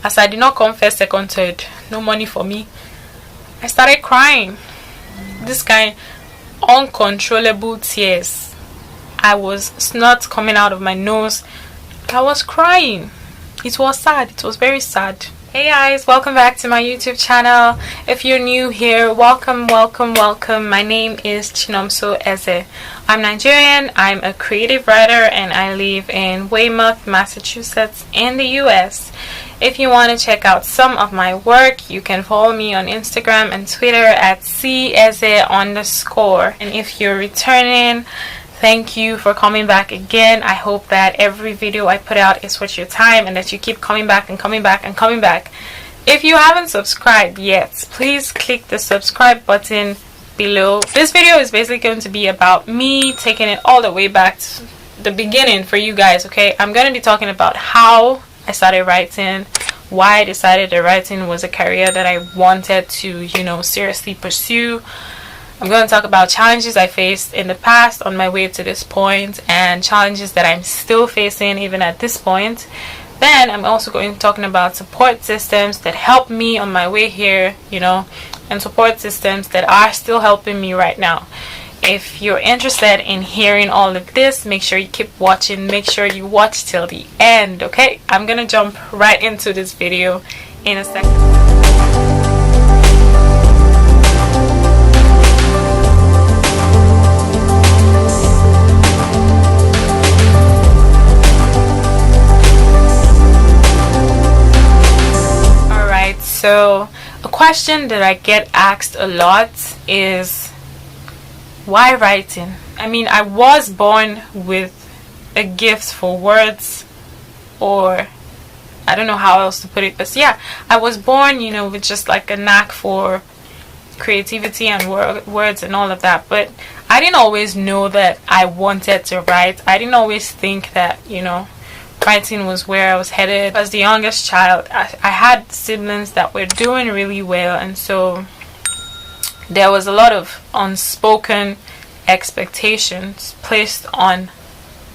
As I did not come first, second, third, no money for me, I started crying. This kind uncontrollable tears. I was snot coming out of my nose. I was crying. It was sad. It was very sad. Hey guys, welcome back to my YouTube channel. If you're new here, welcome. My name is Chinomso Eze. I'm Nigerian, I'm a creative writer, and I live in Weymouth, Massachusetts in the US. If you want to check out some of my work, you can follow me on Instagram and Twitter at CEze_. And if you're returning, thank you for coming back again. I hope that every video I put out is worth your time and that you keep coming back and coming back and coming back. If you haven't subscribed yet, please click the subscribe button below. This video is basically going to be about me taking it all the way back to the beginning for you guys, okay? I'm going to be talking about how I started writing, why I decided that writing was a career that I wanted to, seriously pursue. I'm going to talk about challenges I faced in the past on my way to this point and challenges that I'm still facing even at this point. Then I'm also going to be talking about support systems that helped me on my way here, and support systems that are still helping me right now. If you're interested in hearing all of this, make sure you keep watching. Make sure you watch till the end, okay? I'm going to jump right into this video in a second. So a question that I get asked a lot is, why writing? I mean, I was born with a gift for words, or I don't know how else to put it, but yeah, I was born, with just like a knack for creativity and words and all of that. But I didn't always know that I wanted to write. I didn't always think that, writing was where I was headed. As the youngest child, I had siblings that were doing really well, and so there was a lot of unspoken expectations placed on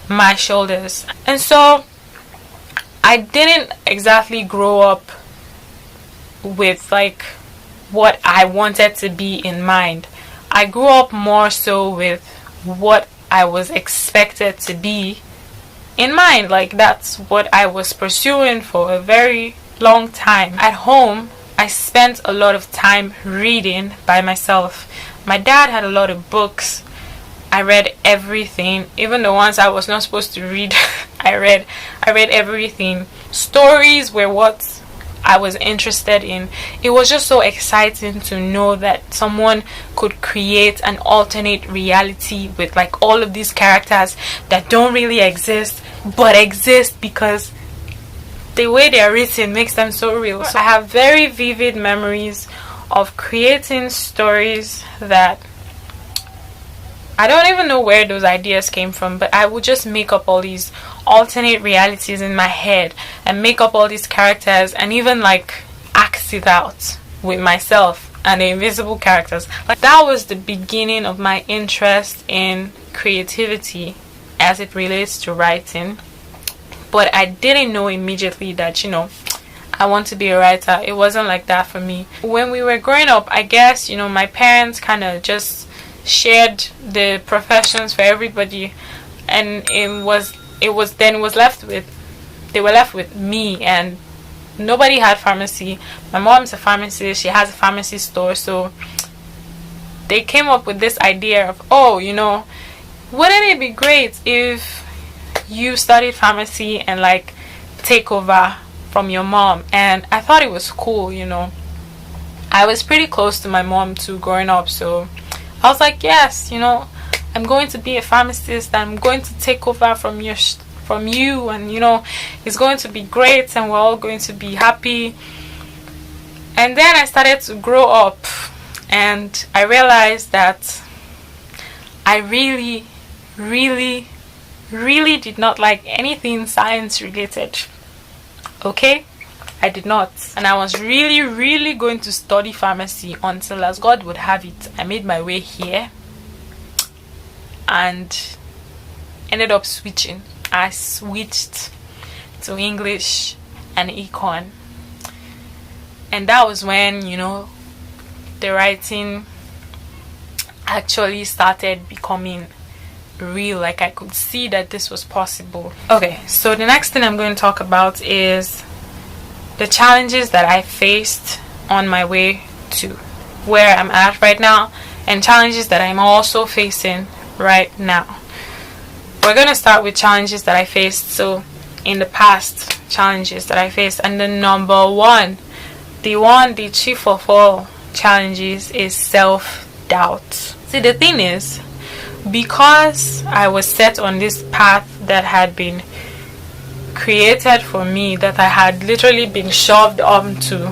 my shoulders. And so I didn't exactly grow up with like what I wanted to be in mind. I grew up more so with what I was expected to be in mind. Like, that's what I was pursuing for a very long time. At home, I spent a lot of time reading by myself. My dad had a lot of books. I read everything, even the ones I was not supposed to read. I read everything. Stories were what I was interested in. It was just so exciting to know that someone could create an alternate reality with like all of these characters that don't really exist but exist because the way they are written makes them so real. So I have very vivid memories of creating stories that I don't even know where those ideas came from, but I would just make up all these alternate realities in my head and make up all these characters and even like act it out with myself and the invisible characters. Like, that was the beginning of my interest in creativity as it relates to writing. But I didn't know immediately that, I want to be a writer. It wasn't like that for me. When we were growing up, I guess, my parents kind of just shared the professions for everybody, and they were left with me, and nobody had pharmacy. My mom's a pharmacist, she has a pharmacy store, so they came up with this idea of, wouldn't it be great if you studied pharmacy and like take over from your mom? And I thought it was cool. I was pretty close to my mom too growing up, so I was like, yes, I'm going to be a pharmacist, I'm going to take over from you, and it's going to be great, and we're all going to be happy. And then I started to grow up, and I realized that I really, really, really did not like anything science related. Okay? I did not. And I was really, really going to study pharmacy until, as God would have it, I made my way here and ended up switching. I switched to English and econ. And that was when, the writing actually started becoming real. Like, I could see that this was possible. Okay, so the next thing I'm going to talk about is the challenges that I faced on my way to where I'm at right now, and challenges that I'm also facing right now. We're going to start with challenges that I faced. So in the past, challenges that I faced, and the number one, the chief of all challenges, is self-doubt. See, the thing is, because I was set on this path that had been created for me, that I had literally been shoved onto,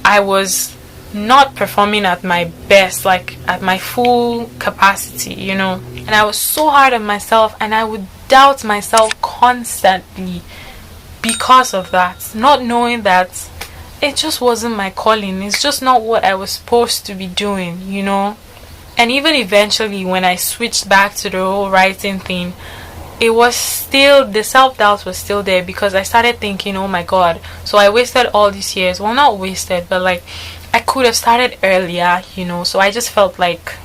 I was not performing at my best, like at my full capacity, and I was so hard on myself, and I would doubt myself constantly because of that, not knowing that it just wasn't my calling. It's just not what I was supposed to be doing, And even eventually, when I switched back to the whole writing thing, it was still, the self-doubt was still there, because I started thinking, oh my god, so I wasted all these years. Well, not wasted, but like, I could have started earlier, so I just felt like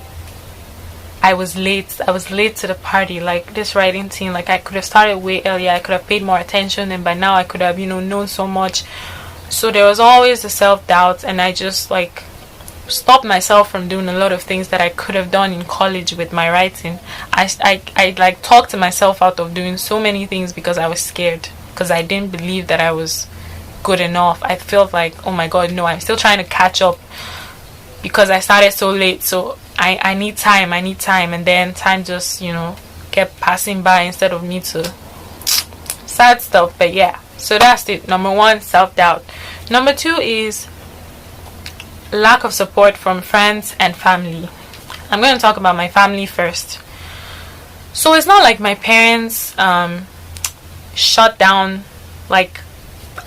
I was late to the party. Like, this writing thing, like, I could have started way earlier, I could have paid more attention, and by now I could have, known so much. So there was always the self-doubt, and I just like stopped myself from doing a lot of things that I could have done in college with my writing. I like talked to myself out of doing so many things because I was scared, because I didn't believe that I was good enough. I felt like, oh my god, no, I'm still trying to catch up because I started so late. So I need time, and then time just, kept passing by instead of me to sad stuff. But yeah, so that's it. Number one, self-doubt. Number two is lack of support from friends and family. I'm going to talk about my family first. So it's not like my parents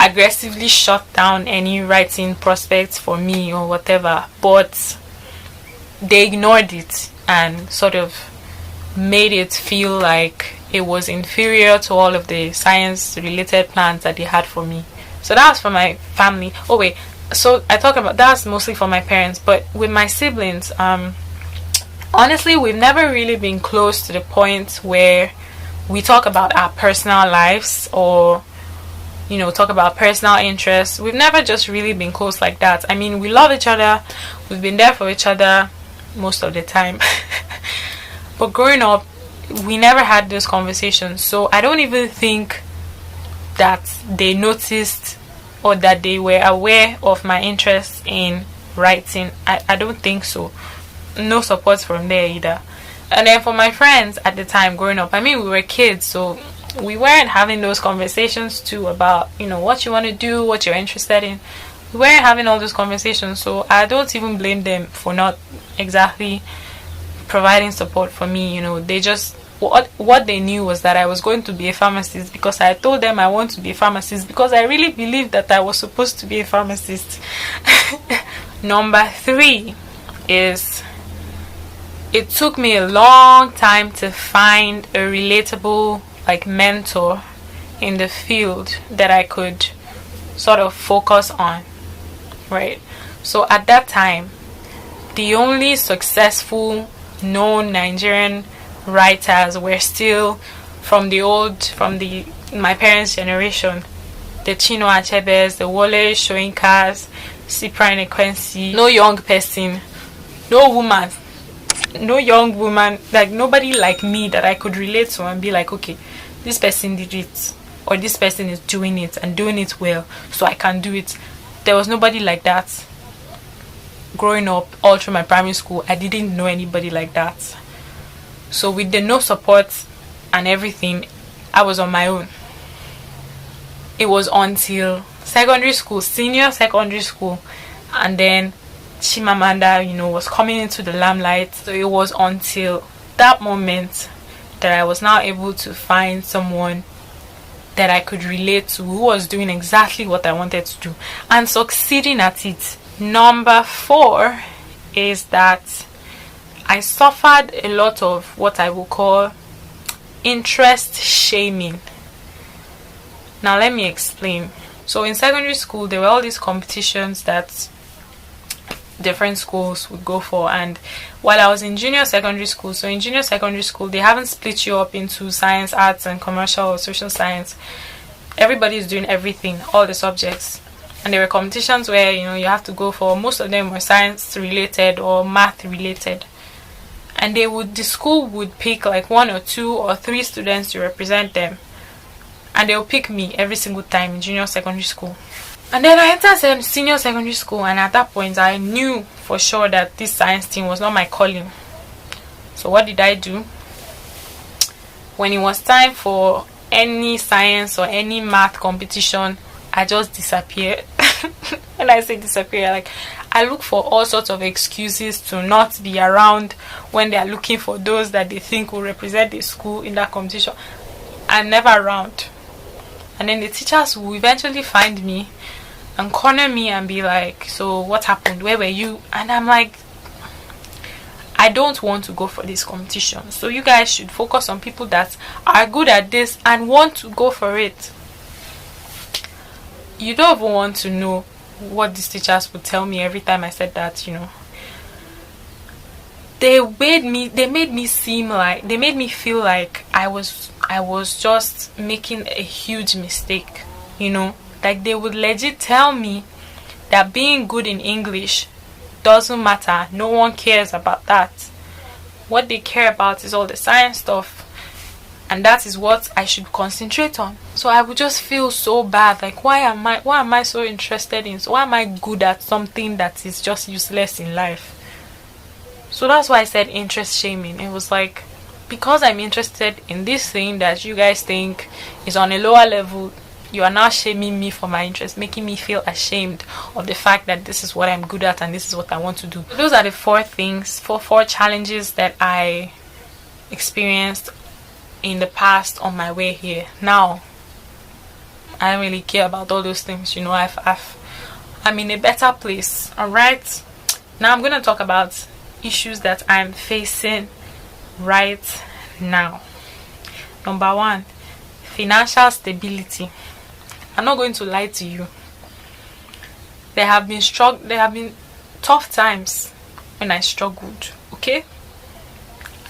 aggressively shut down any writing prospects for me or whatever, but they ignored it and sort of made it feel like it was inferior to all of the science related plans that they had for me. So that's for my family. Oh wait, so I talk about that's mostly for my parents, but with my siblings, honestly, we've never really been close to the point where we talk about our personal lives or talk about personal interests. We've never just really been close like that. I mean, we love each other, we've been there for each other most of the time, but growing up, we never had those conversations. So I don't even think that they noticed or that they were aware of my interest in writing. I don't think so. No support from there either. And then for my friends at the time growing up, I mean, we were kids, so we weren't having those conversations too about what you want to do, what you're interested in. We weren't having all those conversations, so I don't even blame them for not exactly providing support for me. They just, what they knew was that I was going to be a pharmacist, because I told them I want to be a pharmacist because I really believed that I was supposed to be a pharmacist. Number three is, it took me a long time to find a relatable mentor in the field that I could sort of focus on, right? So at that time, the only successful known Nigerian writers were still from my parents' generation, the Chino Achebes, the Wole Soyinkas, Cyprian Ekwensi. No young person, no young woman, like nobody like me that I could relate to and be like, okay, this person did it, or this person is doing it and doing it well, so I can do it. There was nobody like that. Growing up all through my primary school, I didn't know anybody like that. So with the no support and everything, I was on my own. It was until secondary school, senior secondary school, and then Chimamanda, was coming into the limelight. So it was until that moment that I was now able to find someone that I could relate to, who was doing exactly what I wanted to do and succeeding at it. Number four is that I suffered a lot of what I would call interest shaming. Now let me explain. So in secondary school, there were all these competitions that different schools would go for. And while I was in junior secondary school, so in junior secondary school, they haven't split you up into science, arts, and commercial or social science. Everybody is doing everything, all the subjects. And there were competitions where, you have to go for, most of them were science related or math related. And the school would pick like 1 or 2 or 3 students to represent them. And they'll pick me every single time in junior secondary school. And then I entered senior secondary school, and at that point I knew for sure that this science thing was not my calling. So what did I do? When it was time for any science or any math competition, I just disappeared. When I say disappear, like I look for all sorts of excuses to not be around when they are looking for those that they think will represent the school in that competition. I'm never around. And then the teachers will eventually find me and corner me and be like, so what happened? Where were you? And I'm like, I don't want to go for this competition. So you guys should focus on people that are good at this and want to go for it. You don't even want to know what these teachers would tell me every time I said that, They made me feel like I was just making a huge mistake, Like they would legit tell me that being good in English doesn't matter. No one cares about that. What they care about is all the science stuff. And that is what I should concentrate on. So I would just feel so bad. Like, why am I so interested in? So why am I good at something that is just useless in life? So that's why I said interest shaming. It was like, because I'm interested in this thing that you guys think is on a lower level, you are now shaming me for my interest, making me feel ashamed of the fact that this is what I'm good at and this is what I want to do. So those are the 4 challenges that I experienced in the past on my way here. Now, I don't really care about all those things. I'm in a better place. Alright? Now I'm going to talk about issues that I'm facing right now. Number 1, financial stability. I'm not going to lie to you. There have been tough times when I struggled, okay?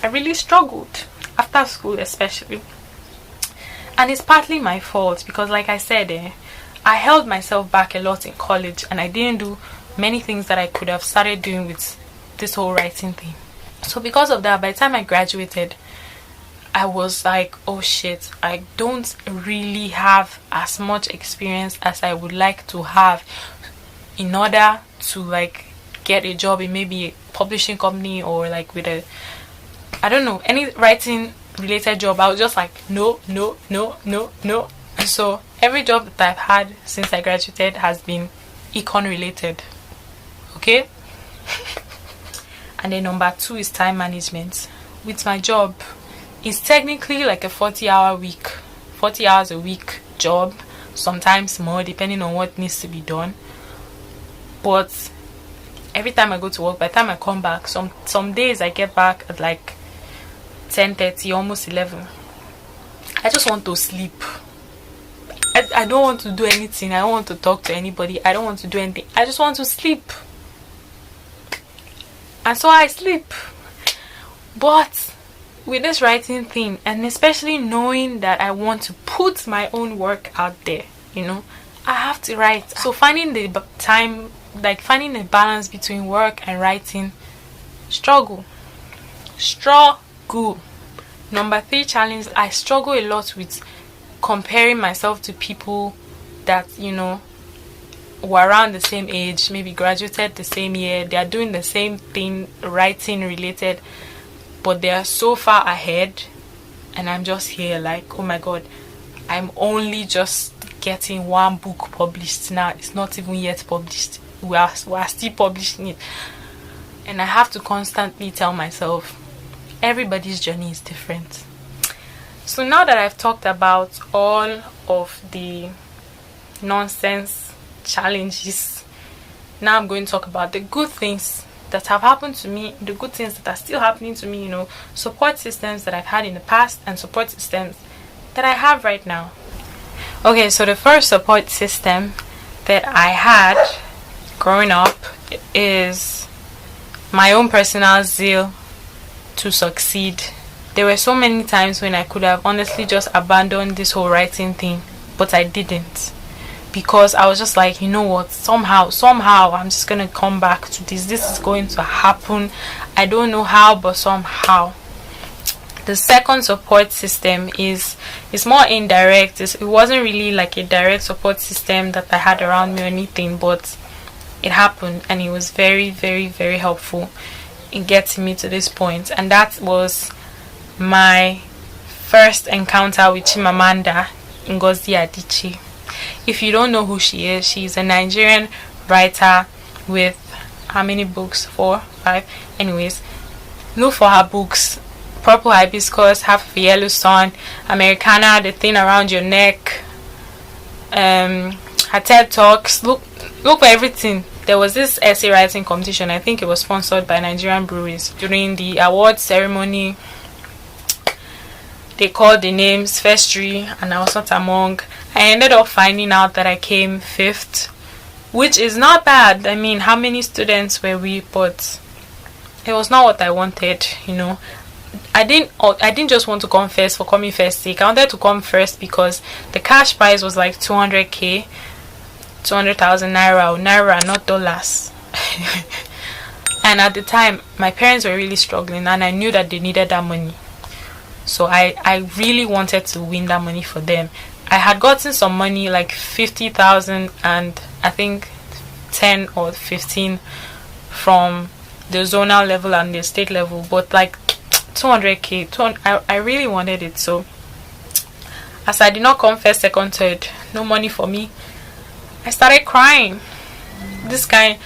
I really struggled after school, especially. And it's partly my fault because, like I said, I held myself back a lot in college and I didn't do many things that I could have started doing with this whole writing thing. So because of that, by the time I graduated, I was like, oh shit, I don't really have as much experience as I would like to have in order to like get a job in maybe a publishing company or like with any writing related job. I was just like, no. And so every job that I've had since I graduated has been econ related. Okay? And then number 2 is time management. With my job, it's technically like a 40 hours a week job, sometimes more depending on what needs to be done. But every time I go to work, by the time I come back, some days I get back at like 10:30, almost 11. I just want to sleep. I don't want to do anything. I don't want to talk to anybody. I don't want to do anything. I just want to sleep. And so I sleep. But with this writing thing, and especially knowing that I want to put my own work out there, I have to write. So finding the time, like finding a balance between work and writing, struggle. Number 3 challenge, I struggle a lot with comparing myself to people that, were around the same age, maybe graduated the same year, they are doing the same thing, writing related, but they are so far ahead, and I'm just here like, oh my god, I'm only just getting 1 book published now. It's not even yet published. We are still publishing it, and I have to constantly tell myself everybody's journey is different. So now that I've talked about all of the nonsense challenges, now I'm going to talk about the good things that have happened to me, the good things that are still happening to me, support systems that I've had in the past and support systems that I have right now. Okay, so the first support system that I had growing up is my own personal zeal to succeed. There were so many times when I could have honestly just abandoned this whole writing thing, but I didn't, because I was just like, you know what, somehow I'm just gonna come back to this. This is going to happen. I don't know how, but somehow. The second support system is more indirect. It wasn't really like a direct support system that I had around me or anything, but it happened, and it was very, very, very helpful in getting me to this point. And that was my first encounter with Chimamanda Ngozi Adichie. If you don't know who she is, she's a Nigerian writer with how many books? 4, 5. Anyways, look for her books. Purple Hibiscus, Half of a Yellow Sun, Americana, The Thing Around Your Neck, her TED Talks. Look for everything. There was this essay writing competition. I think it was sponsored by Nigerian breweries. During the award ceremony, they called the names, first 3, and I was not among. I ended up finding out that I came 5th, which is not bad. I mean, how many students were we? But it was not what I wanted, you know. I didn't just want to come first for coming first sake. I wanted to come first because the cash prize was like 200,000 naira, not dollars. And at the time, my parents were really struggling, and I knew that they needed that money. So I really wanted to win that money for them. I had gotten some money, like 50,000 and I think 10 or 15 from the zonal level and the state level, but like 200k, I really wanted it. So as I did not come first, second, third, no money for me, I started crying. This kind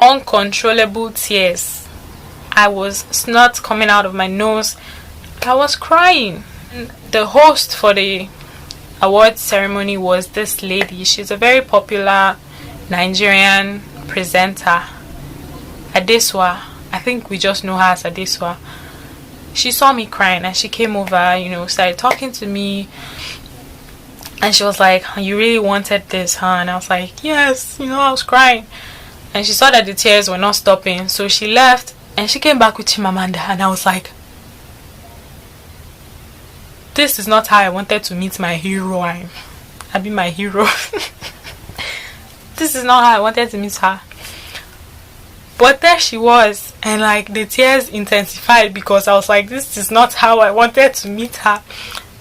uncontrollable tears. I was snot coming out of my nose. I was crying. The host for the award ceremony was this lady. She's a very popular Nigerian presenter, Adeswa. I think we just know her as Adeswa. She saw me crying and she came over, you know, started talking to me, and she was like, you really wanted this, huh? And I was like, yes, you know, I was crying. And she saw that the tears were not stopping, so she left and she came back with Chimamanda, and I was like, this is not how I wanted to meet my hero. I'll be my hero. This is not how I wanted to meet her. But there she was, and like the tears intensified because I was like, this is not how I wanted to meet her.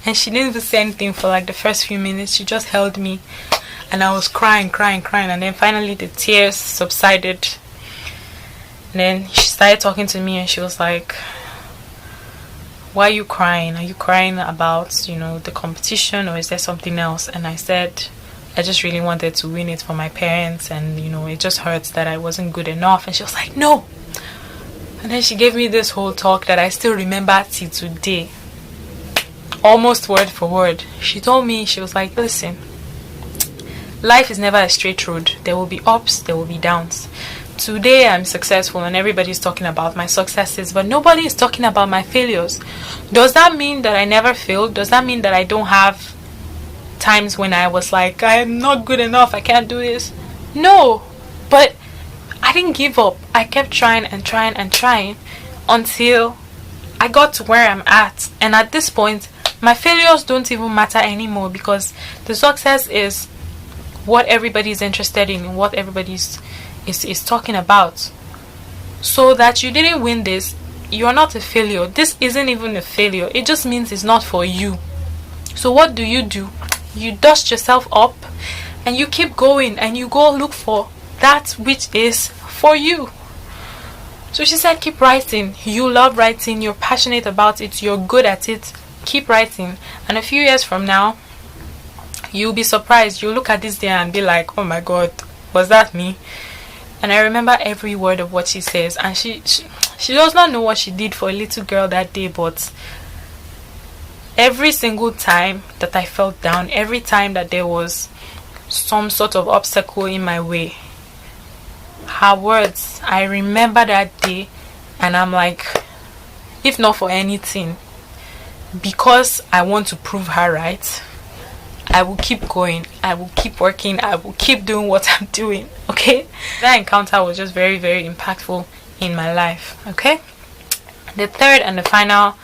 And she didn't even say anything for like the first few minutes. She just held me, and I was crying, and then finally the tears subsided. And then she started talking to me, and she was like, why are you crying? Are you crying about, you know, the competition, or is there something else? And I said, I just really wanted to win it for my parents, and you know, it just hurts that I wasn't good enough. And she was like, no. And then she gave me this whole talk that I still remember till today, almost word for word. She told me, she was like, listen, life is never a straight road. There will be ups, there will be downs. Today I'm successful and everybody's talking about my successes, but nobody is talking about my failures. Does that mean that I never failed? Does that mean that I don't have times when I was like, I'm not good enough, I can't do this? No, but I didn't give up. I kept trying until I got to where I'm at. And at this point, my failures don't even matter anymore, because the success is what everybody's interested in, what everybody's is talking about. So that you didn't win this, you're not a failure. This isn't even a failure. It just means it's not for you. So what do? You dust yourself up and you keep going, and you go look for that which is for you. So she said, keep writing. You love writing, you're passionate about it, you're good at it. Keep writing, and a few years from now, you'll be surprised. You'll look at this day and be like, oh my god, was that me? And I remember every word of what she says, and she does not know what she did for a little girl that day, but every single time that I felt down, every time that there was some sort of obstacle in my way, her words, I remember that day, and I'm like, if not for anything, because I want to prove her right, I will keep going, I will keep working, I will keep doing what I'm doing. Okay, that encounter was just very, very impactful in my life. Okay, the third and the final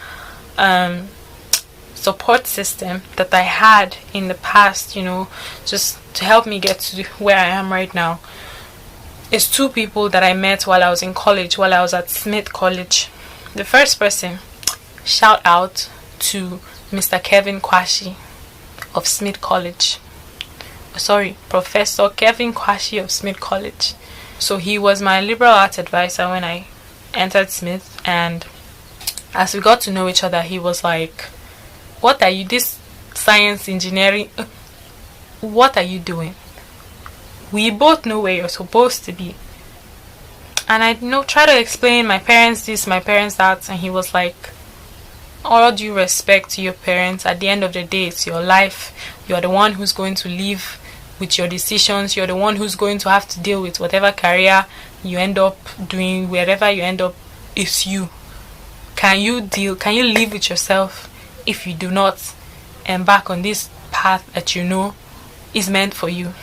support system that I had in the past, just to help me get to where I am right now, is two people that I met while I was in college, while I was at Smith College. The first person, shout out to Mr. Kevin Kwashi of Smith College. Professor Kevin Kwashi of Smith College. So he was my liberal arts advisor when I entered Smith, and as we got to know each other, he was like, what are you, this science engineering, what are you doing? We both know where you're supposed to be. And I try to explain my parents this, my parents that, and he was like, all due respect to your parents, at the end of the day, it's your life. You're the one who's going to live with your decisions. You're the one who's going to have to deal with whatever career you end up doing, wherever you end up. It's you. Can you live with yourself if you do not embark on this path that you know is meant for you?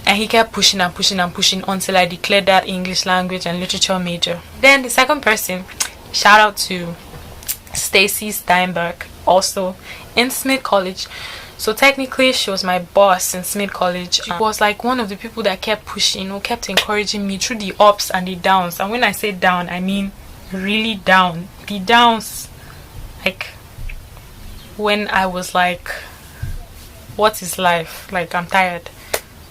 And he kept pushing and pushing and pushing until I declared that English language and literature major. Then the second person, shout out to Stacy Steinberg, also in Smith College. So technically she was my boss in Smith College. She was like one of the people that kept pushing, kept encouraging me through the ups and the downs. And when I say down, I mean really down. The downs, like when I was like, what is life? Like, I'm tired.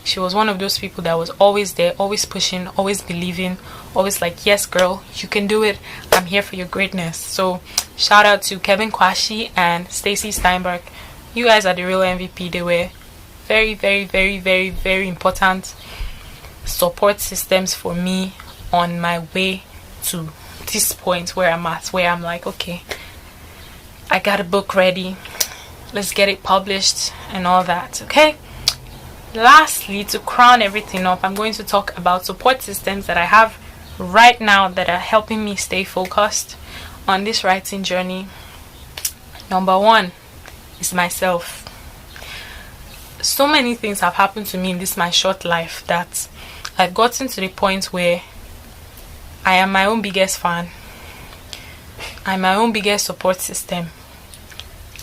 She was one of those people that was always there, always pushing, always believing, always like, yes girl, you can do it, I'm here for your greatness. So shout out to Kevin Kwashi and Stacy Steinberg. You guys are the real MVP. They were very, very, very, very, very important support systems for me on my way to this point where I'm at, where I'm like, okay, I got a book ready, let's get it published and all that. Okay, lastly, to crown everything up, I'm going to talk about support systems that I have right now that are helping me stay focused on this writing journey. Number one is myself. So many things have happened to me in this my short life that I've gotten to the point where I am my own biggest fan. I'm my own biggest support system.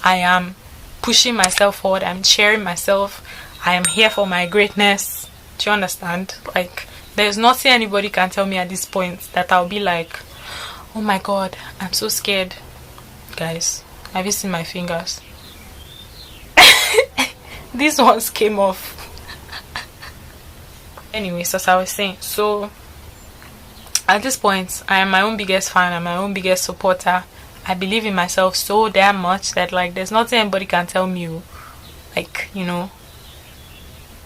I am pushing myself forward. I'm cheering myself. I am here for my greatness. Do you understand? Like, there's nothing anybody can tell me at this point that I'll be like, oh my god, I'm so scared. Guys, have you seen my fingers? These ones came off. Anyways, as I was saying, so at this point, I am my own biggest fan. I'm my own biggest supporter. I believe in myself so damn much that, like, there's nothing anybody can tell me. Like,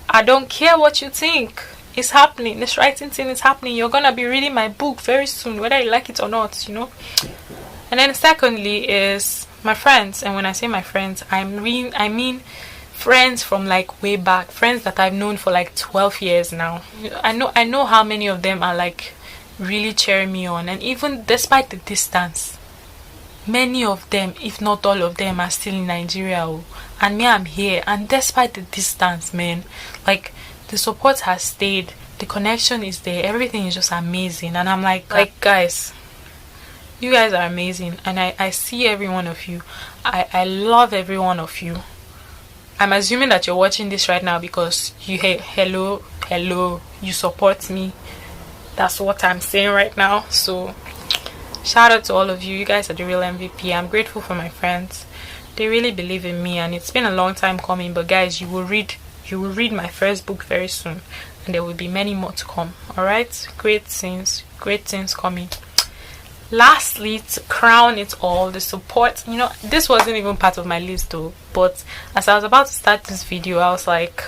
I don't care what you think. It's happening. This writing thing is happening. You're gonna be reading my book very soon, whether you like it or not, And then secondly is my friends. And when I say my friends, I mean friends from like way back, friends that I've known for like 12 years now. I know how many of them are like really cheering me on, and even despite the distance, many of them, if not all of them, are still in Nigeria, and me, I'm here. And despite the distance, man, like, the support has stayed, the connection is there, everything is just amazing. And I'm like guys, you guys are amazing, and I see every one of you. I love every one of you. I'm assuming that you're watching this right now because you hello, you support me. That's what I'm saying right now. So shout out to all of you. You guys are the real MVP. I'm grateful for my friends. They really believe in me, and it's been a long time coming, but guys, you will read my first book very soon, and there will be many more to come. All right, great things coming. Lastly, to crown it all, the support. This wasn't even part of my list though, but as I was about to start this video, I was like,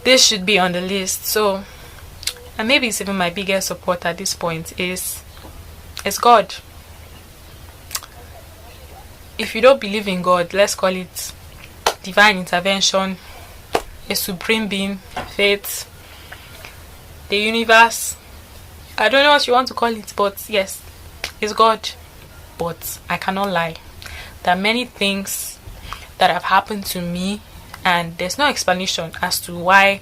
this should be on the list. So, and maybe it's even my biggest support at this point, is God. If you don't believe in God, let's call it divine intervention, a supreme being, fate, the universe. I don't know what you want to call it, but yes, it's God. But I cannot lie. There are many things that have happened to me, and there's no explanation as to why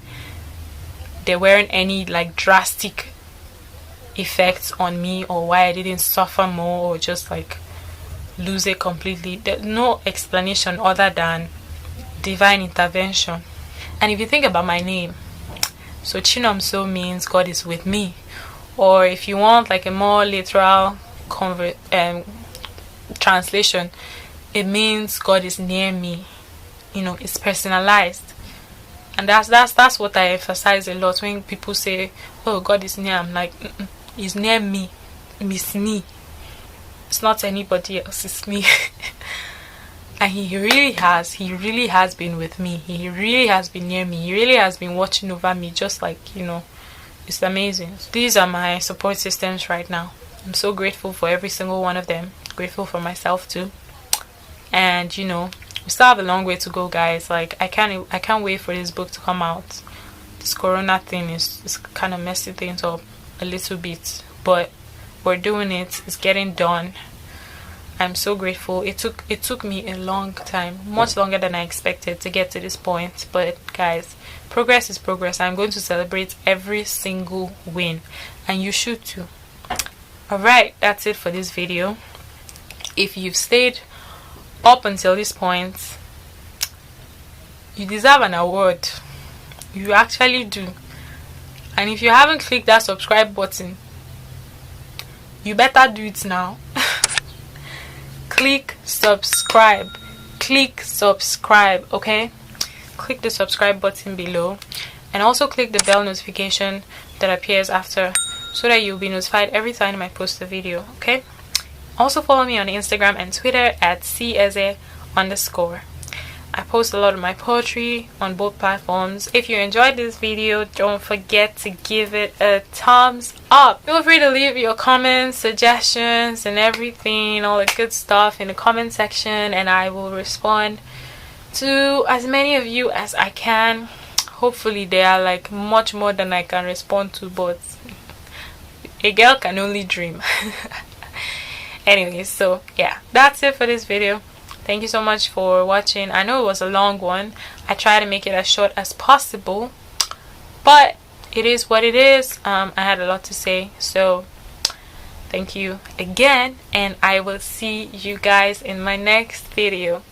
there weren't any like drastic effects on me, or why I didn't suffer more or just like lose it completely. There's no explanation other than divine intervention. And if you think about my name, so Chinomso means God is with me, or if you want like a more literal translation, it means God is near me. You know, it's personalized. And that's what I emphasize a lot when people say, oh, God is near. I'm like, he's near me. It's me. It's not anybody else, it's me. And he really has been with me. He really has been near me. He really has been watching over me, just like, you know, it's amazing. These are my support systems right now. I'm so grateful for every single one of them. Grateful for myself too. And you know, we still have a long way to go, guys. Like I can't wait for this book to come out. This corona thing is kind of messing things up a little bit, but we're doing it. It's getting done. I'm so grateful. It took me a long time, much longer than I expected to get to this point. But guys, progress is progress. I'm going to celebrate every single win, and you should too. Alright, that's it for this video. If you've stayed up until this point, you deserve an award. You actually do. And if you haven't clicked that subscribe button, you better do it now. Click subscribe, okay? Click the subscribe button below, and also click the bell notification that appears after, so that you'll be notified every time I post a video, okay? Also follow me on Instagram and Twitter at @CEZE_. I post a lot of my poetry on both platforms. If you enjoyed this video, don't forget to give it a thumbs up. Feel free to leave your comments, suggestions, and everything, all the good stuff in the comment section, and I will respond to as many of you as I can. Hopefully there are like much more than I can respond to, but a girl can only dream. Anyways, so yeah, that's it for this video. Thank you so much for watching. I know it was a long one. I try to make it as short as possible, but it is what it is. I had a lot to say, so thank you again, and I will see you guys in my next video.